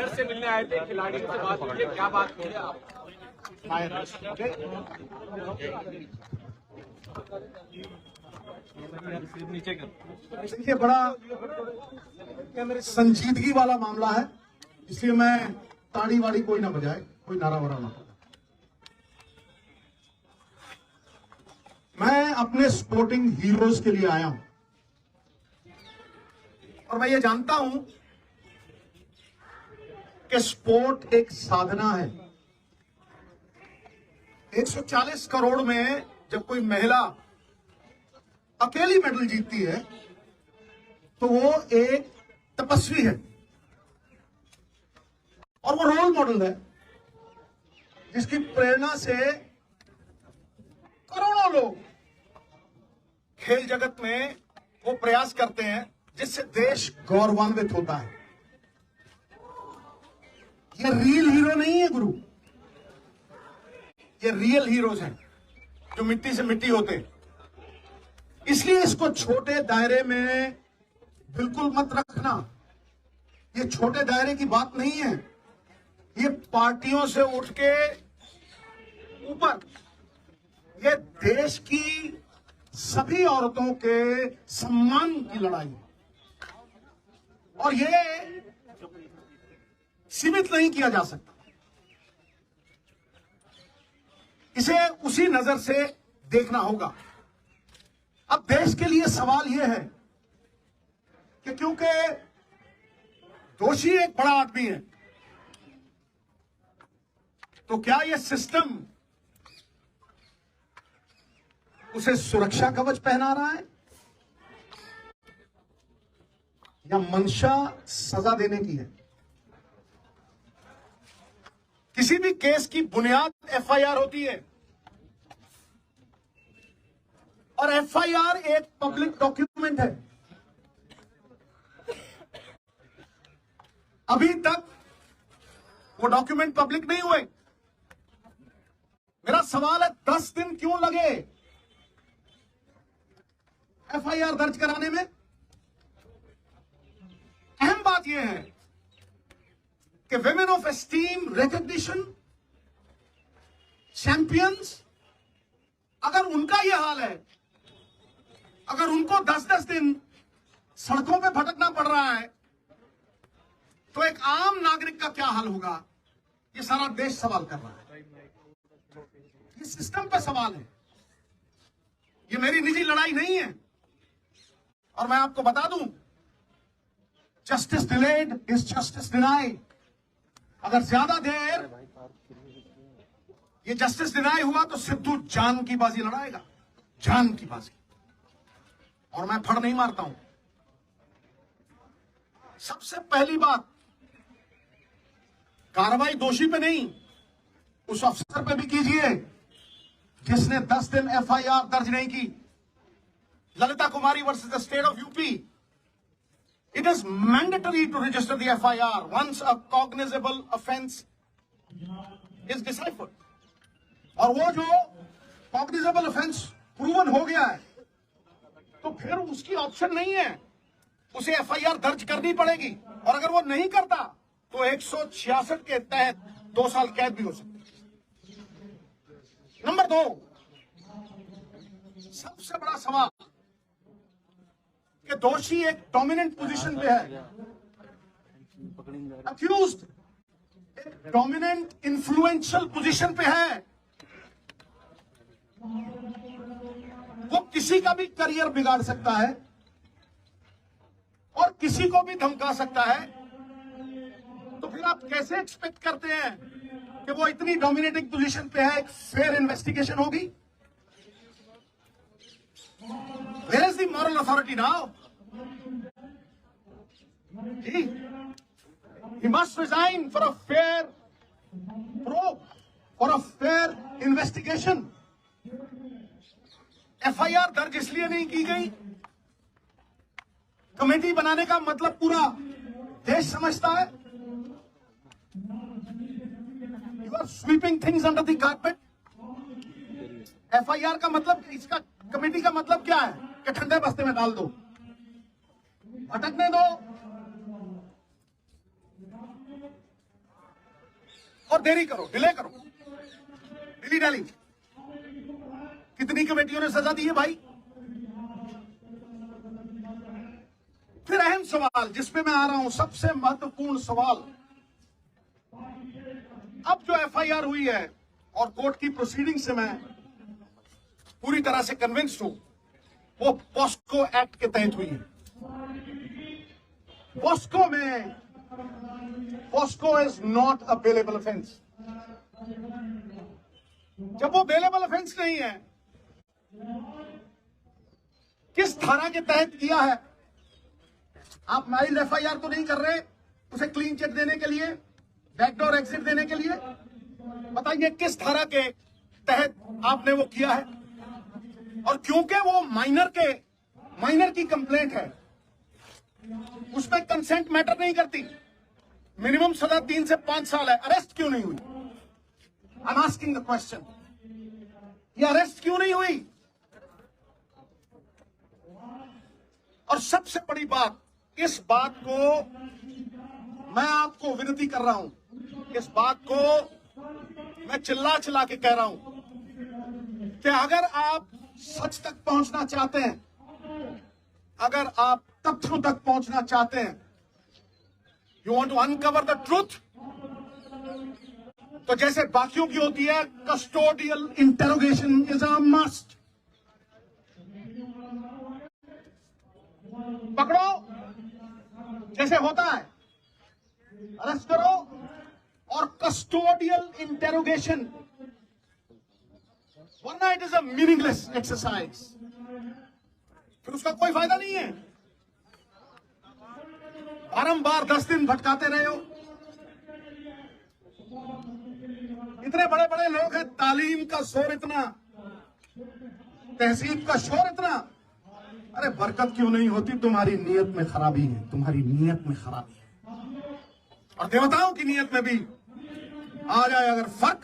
Player से मिलने आए थे, खिलाड़ी से बात हुई है, क्या बात हुई है आप? देखिए, बड़ा संजीदगी वाला मामला है, इसलिए मैं ताड़ी वाड़ी कोई ना बजाए, कोई नारा वारा ना। मैं अपने स्पोर्टिंग हीरोज के लिए आया हूं और मैं ये जानता हूं कि स्पोर्ट एक साधना है। 140 करोड़ में जब कोई महिला अकेली मेडल जीतती है तो वो एक तपस्वी है और वो रोल मॉडल है जिसकी प्रेरणा से करोड़ों लोग खेल जगत में वो प्रयास करते हैं जिससे देश गौरवान्वित होता है। ये रियल हीरो नहीं है गुरु, ये रियल हीरोज हैं जो मिट्टी से मिट्टी होते हैं। इसलिए इसको छोटे दायरे में बिल्कुल मत रखना। ये छोटे दायरे की बात नहीं है, ये पार्टियों से उठ के ऊपर ये देश की सभी औरतों के सम्मान की लड़ाई है और ये सीमित नहीं किया जा सकता। इसे उसी नजर से देखना होगा। अब देश के लिए सवाल यह है कि क्योंकि दोषी एक बड़ा आदमी है तो क्या यह सिस्टम उसे सुरक्षा कवच पहना रहा है या मंशा सजा देने की है? किसी भी केस की बुनियाद एफआईआर होती है और एफआईआर एक पब्लिक डॉक्यूमेंट है। अभी तक वो डॉक्यूमेंट पब्लिक नहीं हुए। मेरा सवाल है 10 दिन क्यों लगे एफआईआर दर्ज कराने में? अहम बात यह है कि women of esteem, recognition, champions, अगर उनका यह हाल है, अगर उनको 10-10 दिन सड़कों पे भटकना पड़ रहा है तो एक आम नागरिक का क्या हाल होगा? ये सारा देश सवाल कर रहा है। ये सिस्टम पे सवाल है, ये मेरी निजी लड़ाई नहीं है। और मैं आपको बता दूं, justice delayed is justice denied. अगर ज्यादा देर ये जस्टिस डिनाई हुआ तो सिद्धू जान की बाजी लड़ाएगा, जान की बाजी। और मैं फड़ नहीं मारता हूं। सबसे पहली बात, कार्रवाई दोषी पे नहीं, उस अफसर पे भी कीजिए जिसने 10 दिन एफआईआर दर्ज नहीं की। Lalita Kumari versus the state of UP, it is mandatory to register the FIR once a cognizable offense is deciphered. और वो जो cognizable offense proven हो गया है तो फिर उसकी ऑप्शन नहीं है, उसे एफआईआर दर्ज करनी पड़ेगी। और अगर वो नहीं करता तो 166 के तहत 2 साल कैद भी हो सकती है। नंबर 2, सबसे बड़ा सवाल कि दोषी एक डोमिनेंट पोजीशन पे है, अक्यूज्ड एक डोमिनेंट इन्फ्लुएंशियल पोजीशन पे है। वो किसी का भी करियर बिगाड़ सकता है और किसी को भी धमका सकता है। तो फिर आप कैसे एक्सपेक्ट करते हैं कि वो इतनी डोमिनेटिंग पोजीशन पे है, एक फेयर इन्वेस्टिगेशन होगी? Where is the moral authority now? He must resign for a fair probe, for a fair investigation. FIR दर्ज इसलिए नहीं की गई, कमेटी बनाने का मतलब पूरा देश समझता है। You are sweeping things under the carpet. FIR का मतलब, इसका कमेटी का मतलब क्या है कि ठंडे बस्ते में डाल दो, भटकने दो। और देरी करो, डिले करो। दिल्ली डेली कितनी कमेटियों ने सजा दी है भाई? फिर अहम सवाल जिस पे मैं आ रहा हूं, सबसे महत्वपूर्ण सवाल, अब जो एफआईआर हुई है और कोर्ट की प्रोसीडिंग से मैं पूरी तरह से कन्विंस्ड हूं, वो पॉस्को एक्ट के तहत हुई है। POCSO is not a bailable offence. जब वो बेलेबल ऑफेंस नहीं है, किस धारा के तहत किया है? आप माइल्ड एफआईआर तो नहीं कर रहे उसे क्लीन चिट देने के लिए, बैकडोर एग्जिट देने के लिए। बताइए किस धारा के तहत आपने वो किया है? और क्योंकि वो माइनर की कंप्लेंट है, उसमें कंसेंट मैटर नहीं करती। मिनिमम सजा 3 से 5 साल है, अरेस्ट क्यों नहीं हुई? I am asking the question, ये अरेस्ट क्यों नहीं हुई? और सबसे बड़ी बात, इस बात को मैं आपको विनती कर रहा हूं, इस बात को मैं चिल्ला चिल्ला के कह रहा हूं कि अगर आप सच तक पहुंचना चाहते हैं, अगर आप तथ्यों तक पहुंचना चाहते हैं, you want to uncover the truth, तो जैसे बाकियों की होती है custodial interrogation is a must. पकड़ो जैसे होता है, अरेस्ट करो और कस्टोडियल इंटेरोगेशन, वरना it is a meaningless exercise, फिर उसका कोई फायदा नहीं है। बारंबार 10 दिन भटकाते रहे हो, इतने बड़े बड़े लोग हैं, तालीम का शोर इतना, तहजीब का शोर इतना, अरे बरकत क्यों नहीं होती? तुम्हारी नीयत में खराबी है, तुम्हारी नीयत में खराबी है। और देवताओं की नीयत में भी आ जाए अगर फर्क,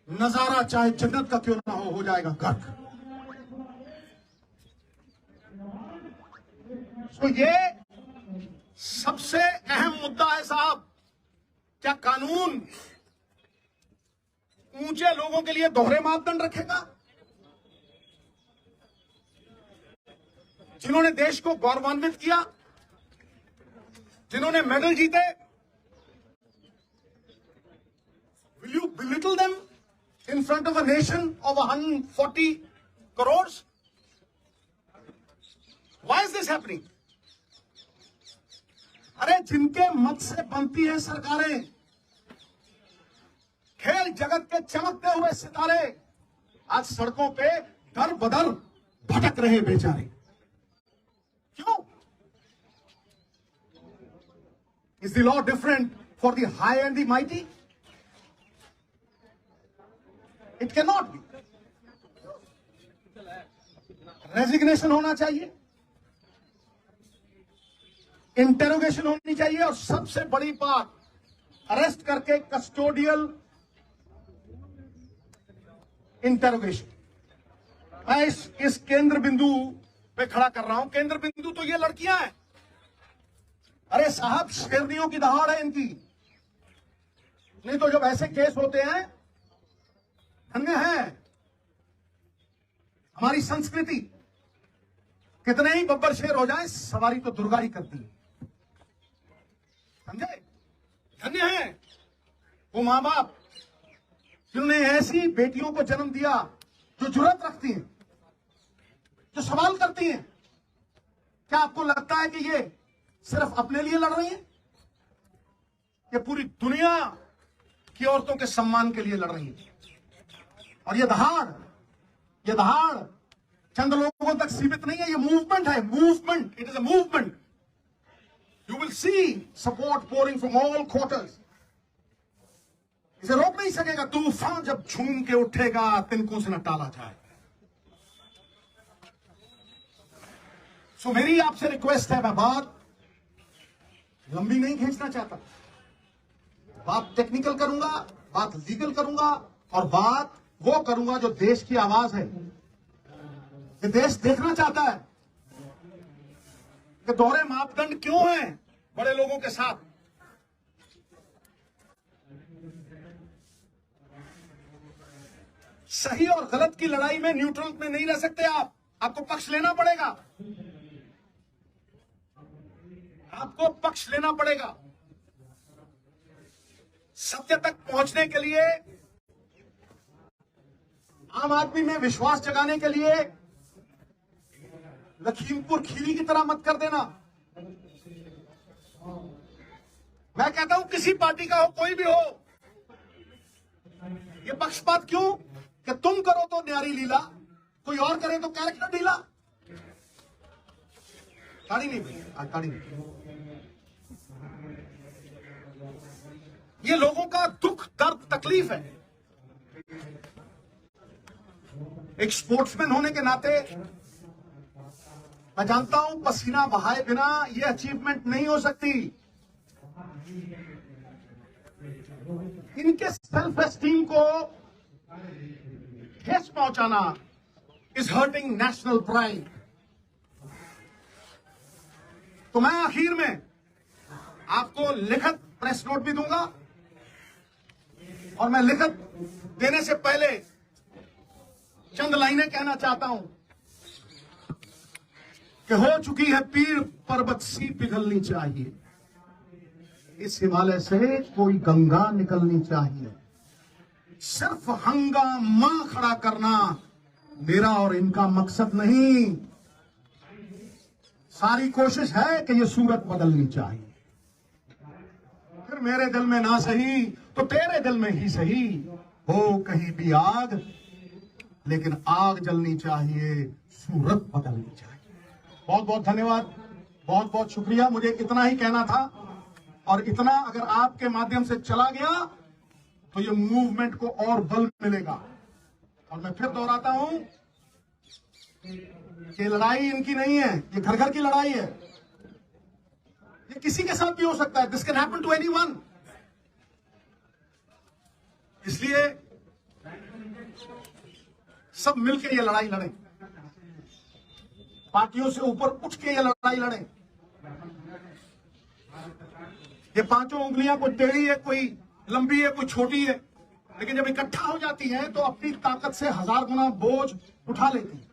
नजारा चाहे जन्नत का क्यों ना हो जाएगा गर्क। तो ये सबसे अहम मुद्दा है साहब। क्या कानून ऊंचे लोगों के लिए दोहरे मापदंड रखेगा? जिन्होंने देश को गौरवान्वित किया, जिन्होंने मेडल जीते, will you belittle them in front of a nation of 140 crores? Why is this happening? अरे जिनके मत से बनती है सरकारें, खेल जगत के चमकते हुए सितारे, आज सड़कों पे दर बदर भटक रहे बेचारे। क्यों? Is the law different for the high and the mighty? It cannot be. Resignation होना चाहिए, इंटेरोगेशन होनी चाहिए, और सबसे बड़ी बात, अरेस्ट करके कस्टोडियल इंटेरोगेशन। मैं इस केंद्र बिंदु पे खड़ा कर रहा हूं। केंद्र बिंदु तो ये लड़कियां हैं। अरे साहब, शेरनियों की दहाड़ है इनकी। नहीं तो जब ऐसे केस होते हैं, धन्य है हमारी संस्कृति, कितने ही बब्बर शेर हो जाए, सवारी तो दुर्गा ही करती है, समझे? धन्य है वो मां बाप जिन्होंने ऐसी बेटियों को जन्म दिया जो जुर्रत रखती हैं, जो सवाल करती हैं। क्या आपको लगता है कि ये सिर्फ अपने लिए लड़ रही हैं? ये पूरी दुनिया की औरतों के सम्मान के लिए लड़ रही हैं। और ये दहाड़ चंद लोगों तक सीमित नहीं है, ये मूवमेंट है, movement, it is a movement. You will see support pouring from all quarters. इसे रोक नहीं सकेगा तूफान, जब झूम के उठेगा तिनकों से न टाला जाए। सो मेरी आपसे रिक्वेस्ट है, मैं बात लंबी नहीं खींचना चाहता, बात टेक्निकल करूंगा, बात लीगल करूंगा, और बात वो करूंगा जो देश की आवाज है। ये देश देखना चाहता है कि दोहरे मापदंड क्यों हैं बड़े लोगों के साथ। सही और गलत की लड़ाई में न्यूट्रल में नहीं रह सकते आप, आपको पक्ष लेना पड़ेगा, आपको पक्ष लेना पड़ेगा। सत्य तक पहुंचने के लिए, आम आदमी में विश्वास जगाने के लिए लखीमपुर खीरी की तरह मत कर देना। मैं कहता हूं किसी पार्टी का हो, कोई भी हो, ये पक्षपात क्यों कि तुम करो तो न्यारी लीला, कोई और करे तो कैरेक्टर ढीला। ताड़ी नहीं भाई, आज ताड़ी नहीं। ये लोगों का दुख दर्द तकलीफ है। एक स्पोर्ट्समैन होने के नाते मैं जानता हूं पसीना बहाए बिना ये अचीवमेंट नहीं हो सकती। इनके सेल्फ एस्टीम को ठेस पहुंचाना इज हर्टिंग नेशनल प्राइड। तो मैं आखिर में आपको लिखित प्रेस नोट भी दूंगा, और मैं लिखित देने से पहले चंद लाइनें कहना चाहता हूं कि हो चुकी है पीर पर्वत सी पिघलनी चाहिए, इस हिमालय से कोई गंगा निकलनी चाहिए। सिर्फ हंगामा खड़ा करना मेरा और इनका मकसद नहीं, सारी कोशिश है कि ये सूरत बदलनी चाहिए। फिर मेरे दिल में ना सही तो तेरे दिल में ही सही, हो कहीं भी आग, लेकिन आग जलनी चाहिए, सूरत बदलनी चाहिए। बहुत बहुत धन्यवाद, बहुत बहुत शुक्रिया। मुझे इतना ही कहना था, और इतना अगर आपके माध्यम से चला गया तो ये मूवमेंट को और बल मिलेगा। और मैं फिर दोहराता हूं कि लड़ाई इनकी नहीं है, ये घर घर की लड़ाई है। ये किसी के साथ भी हो सकता है, this can happen to anyone. इसलिए सब मिलकर ये लड़ाई लड़ें, पार्टियों से ऊपर उठ के ये लड़ाई लड़ें। ये पांचों उंगलियां कोई टेढ़ी है, कोई लंबी है, कोई छोटी है, लेकिन जब इकट्ठा हो जाती हैं तो अपनी ताकत से 1000 गुना बोझ उठा लेती हैं।